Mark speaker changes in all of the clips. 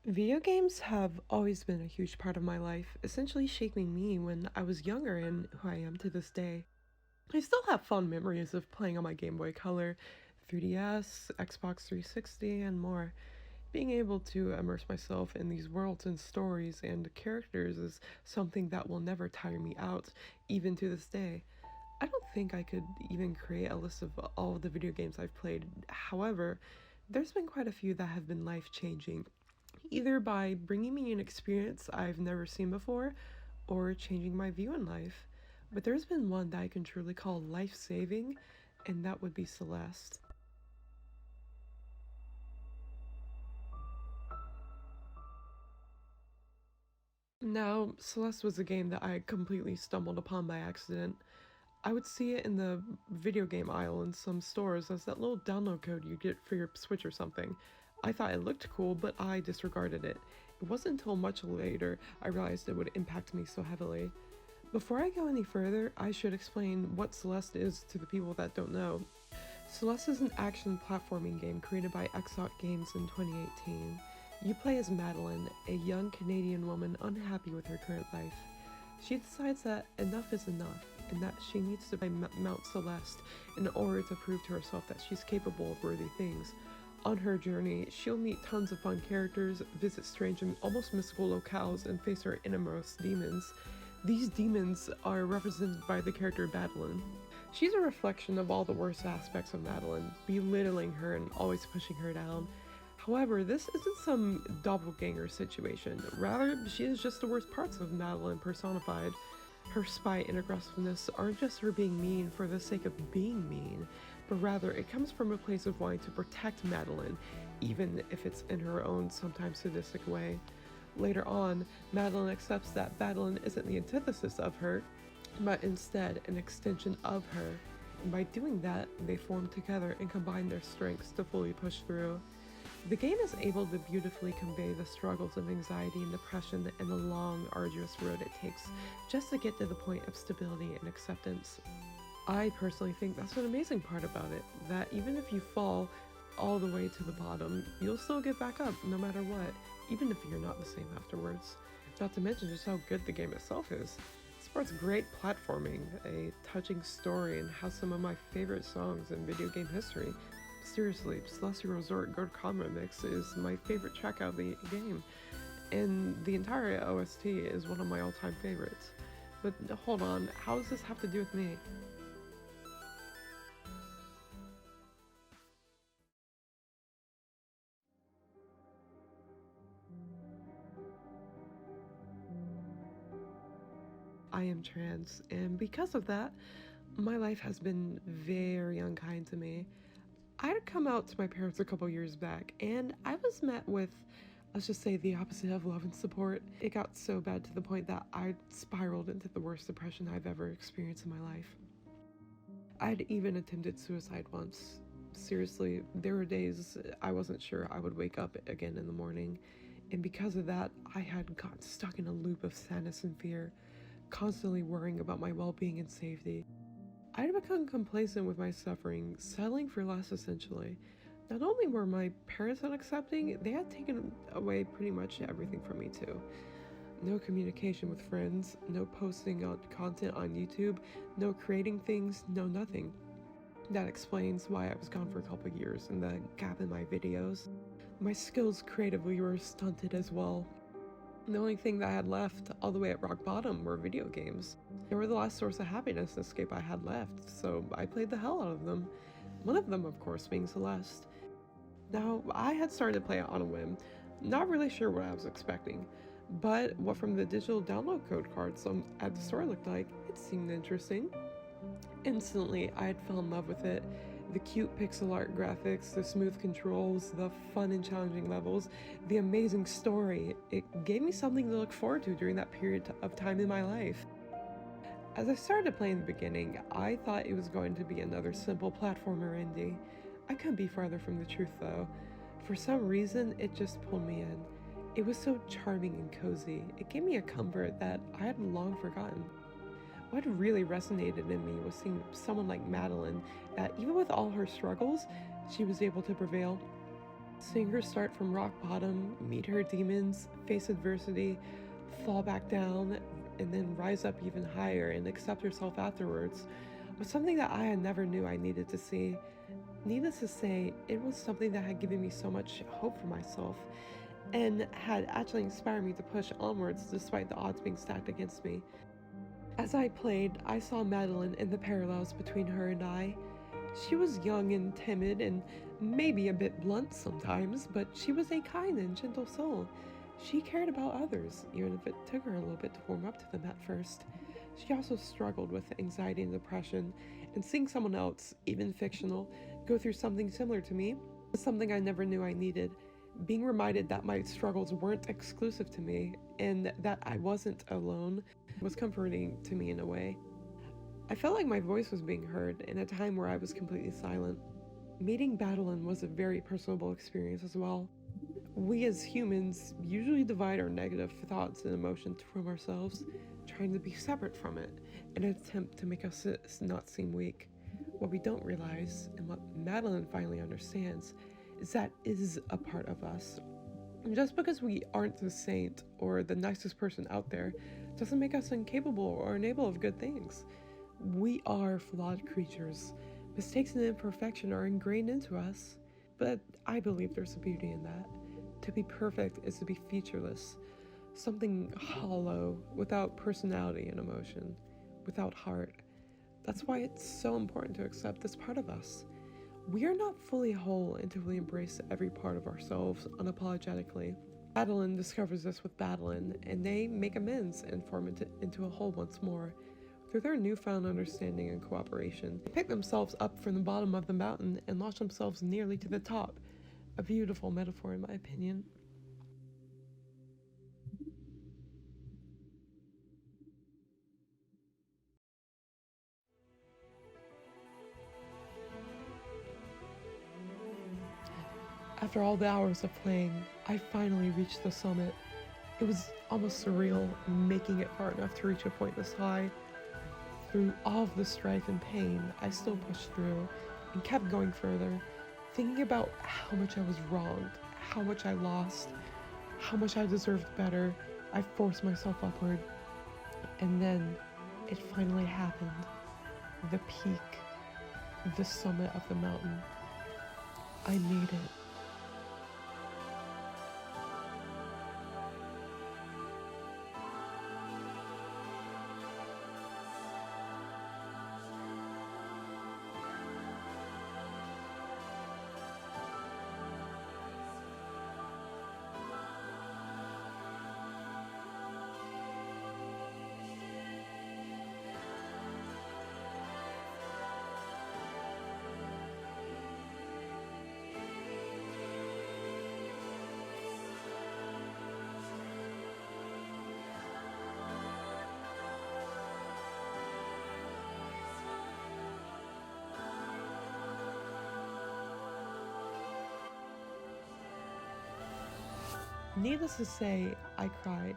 Speaker 1: Video games have always been a huge part of my life, essentially shaping me when I was younger and who I am to this day. I still have fond memories of playing on my Game Boy Color, 3DS, Xbox 360, and more. Being able to immerse myself in these worlds and stories and characters is something that will never tire me out, even to this day. I don't think I could even create a list of all of the video games I've played. However, there's been quite a few that have been life changing, either by bringing me an experience I've never seen before or changing my view in life. But there's been one that I can truly call life saving, and that would be Celeste. Now, Celeste was a game that I completely stumbled upon by accident. I would see it in the video game aisle in some stores as that little download code you get for your Switch or something. I thought it looked cool, but I disregarded it. It wasn't until much later I realized it would impact me so heavily. Before I go any further, I should explain what Celeste is to the people that don't know. Celeste is an action platforming game created by Xbox Games in 2018. You play as Madeline, a young Canadian woman unhappy with her current life. She decides that enough is enough and that she needs to find Mount Celeste in order to prove to herself that she's capable of worthy things. On her journey, she'll meet tons of fun characters, visit strange and almost mystical locales, and face her innermost demons. These demons are represented by the character Madeline. She's a reflection of all the worst aspects of Madeline, belittling her and always pushing her down. However, this isn't some doppelganger situation. Rather, she is just the worst parts of Madeline personified. Her spite and aggressiveness aren't just her being mean for the sake of being mean, but rather it comes from a place of wanting to protect Madeline, even if it's in her own sometimes sadistic way. Later on, Madeline accepts that Madeline isn't the antithesis of her, but instead an extension of her. And by doing that, they form together and combine their strengths to fully push through. The game is able to beautifully convey the struggles of anxiety and depression and the long, arduous road it takes just to get to the point of stability and acceptance. I personally think that's an amazing part about it, that even if you fall all the way to the bottom, you'll still get back up no matter what, even if you're not the same afterwards. Not to mention just how good the game itself is. It supports great platforming, a touching story, and has some of my favorite songs in video game history. Seriously, Celestial Resort Go to Combat Mix is my favorite track out of the game, and the entire OST is one of my all-time favorites. But hold on, how does this have to do with me? I am trans, and because of that, my life has been very unkind to me. I had come out to my parents a couple years back, and I was met with, let's just say, the opposite of love and support. It got so bad to the point that I spiraled into the worst depression I've ever experienced in my life. I'd even attempted suicide once. Seriously, there were days I wasn't sure I would wake up again in the morning, and because of that, I had gotten stuck in a loop of sadness and fear, constantly worrying about my well being and safety. I had become complacent with my suffering, settling for less essentially. Not only were my parents unaccepting, they had taken away pretty much everything from me too. No communication with friends, no posting on content on YouTube, no creating things, no nothing. That explains why I was gone for a couple years and the gap in my videos. My skills creatively were stunted as well. The only thing that I had left all the way at rock bottom were video games. They were the last source of happiness and escape I had left, so I played the hell out of them. One of them, of course, being Celeste. Now, I had started to play it on a whim, not really sure what I was expecting, but what from the digital download code cards at the store looked like, it seemed interesting. Instantly, I had fell in love with it. The cute pixel art graphics, the smooth controls, the fun and challenging levels, the amazing story. It gave me something to look forward to during that period of time in my life. As I started playing in the beginning, I thought it was going to be another simple platformer indie. I couldn't be farther from the truth though. For some reason, it just pulled me in. It was so charming and cozy. It gave me a comfort that I had long forgotten. What really resonated in me was seeing someone like Madeline, that even with all her struggles, she was able to prevail. Seeing her start from rock bottom, meet her demons, face adversity, fall back down, and then rise up even higher and accept herself afterwards was something that I never knew I needed to see. Needless to say, it was something that had given me so much hope for myself and had actually inspired me to push onwards despite the odds being stacked against me. As I played, I saw Madeline and the parallels between her and I. She was young and timid and maybe a bit blunt sometimes, but she was a kind and gentle soul. She cared about others, even if it took her a little bit to warm up to them at first. She also struggled with anxiety and depression, and seeing someone else, even fictional, go through something similar to me was something I never knew I needed. Being reminded that my struggles weren't exclusive to me and that I wasn't alone was comforting to me in a way. I felt like my voice was being heard in a time where I was completely silent. Meeting Madeline was a very personable experience as well. We as humans usually divide our negative thoughts and emotions from ourselves, trying to be separate from it in an attempt to make us not seem weak. What we don't realize, and what Madeline finally understands, is that it is a part of us. And just because we aren't the saint or the nicest person out there doesn't make us incapable or unable of good things. We are flawed creatures. Mistakes and imperfection are ingrained into us, but I believe there's a beauty in that. To be perfect is to be featureless, something hollow, without personality and emotion, without heart. That's why it's so important to accept this part of us. We are not fully whole until we embrace every part of ourselves unapologetically. Madeline discovers this with Madeline, and they make amends and form into a whole once more. Through their newfound understanding and cooperation, they pick themselves up from the bottom of the mountain and launch themselves nearly to the top. A beautiful metaphor, in my opinion. After all the hours of playing, I finally reached the summit. It was almost surreal, making it far enough to reach a point this high. Through all of the strife and pain, I still pushed through and kept going further, thinking about how much I was wronged, how much I lost, how much I deserved better. I forced myself upward, and then it finally happened. The peak, the summit of the mountain. I made it. Needless to say, I cried.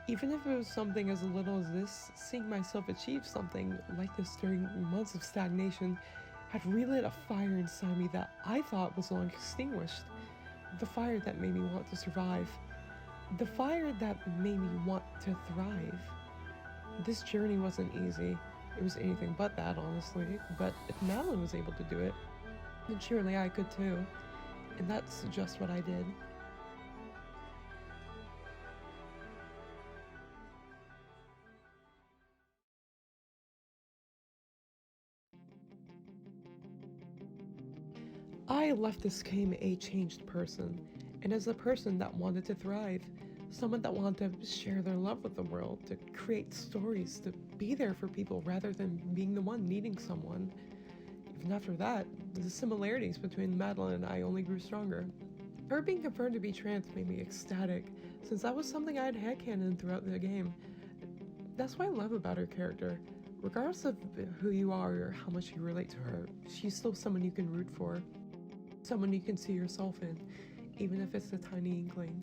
Speaker 1: Even if it was something as little as this, seeing myself achieve something like this during months of stagnation had relit a fire inside me that I thought was long extinguished. The fire that made me want to survive. The fire that made me want to thrive. This journey wasn't easy. It was anything but that, honestly. But if Madeline was able to do it, then surely I could too. And that's just what I did. I left this game a changed person, and as a person that wanted to thrive, someone that wanted to share their love with the world, to create stories, to be there for people rather than being the one needing someone. Even after that, the similarities between Madeline and I only grew stronger. Her being confirmed to be trans made me ecstatic, since that was something I had headcanon throughout the game. That's what I love about her character. Regardless of who you are or how much you relate to her, she's still someone you can root for. Someone you can see yourself in, even if it's a tiny inkling.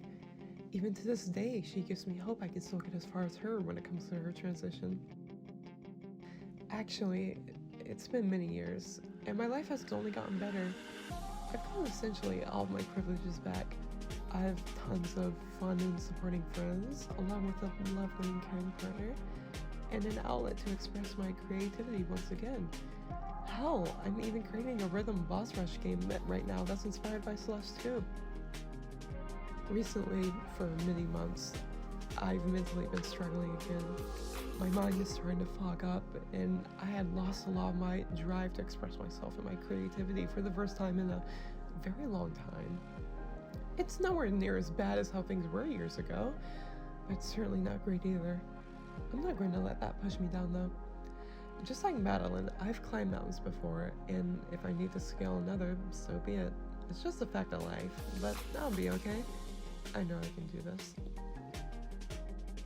Speaker 1: Even to this day, she gives me hope I can still get as far as her when it comes to her transition. Actually, it's been many years, and my life has only gotten better. I've got essentially all of my privileges back. I have tons of fun and supporting friends, along with a lovely and caring partner, and an outlet to express my creativity once again. Hell, I'm even creating a rhythm boss rush game right now that's inspired by Celeste too. Recently, for many months, I've mentally been struggling again. My mind is starting to fog up, and I had lost a lot of my drive to express myself and my creativity for the first time in a very long time. It's nowhere near as bad as how things were years ago, but it's certainly not great either. I'm not going to let that push me down though. Just like Madeline, I've climbed mountains before, and if I need to scale another, so be it. It's just a fact of life, but I'll be okay. I know I can do this.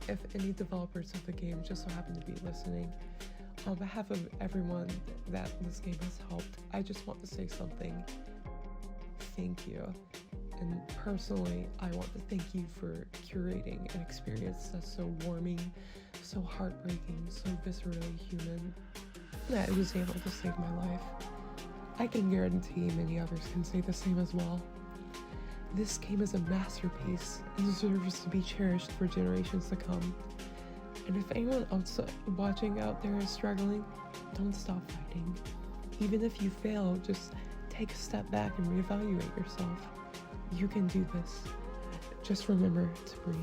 Speaker 1: If any developers of the game just so happen to be listening, on behalf of everyone that this game has helped, I just want to say something. Thank you. And personally, I want to thank you for curating an experience that's so warming, so heartbreaking, so viscerally human, that it was able to save my life. I can guarantee many others can say the same as well. This game is a masterpiece and deserves to be cherished for generations to come. And if anyone else watching out there is struggling, don't stop fighting. Even if you fail, just take a step back and reevaluate yourself. You can do this. Just remember to breathe.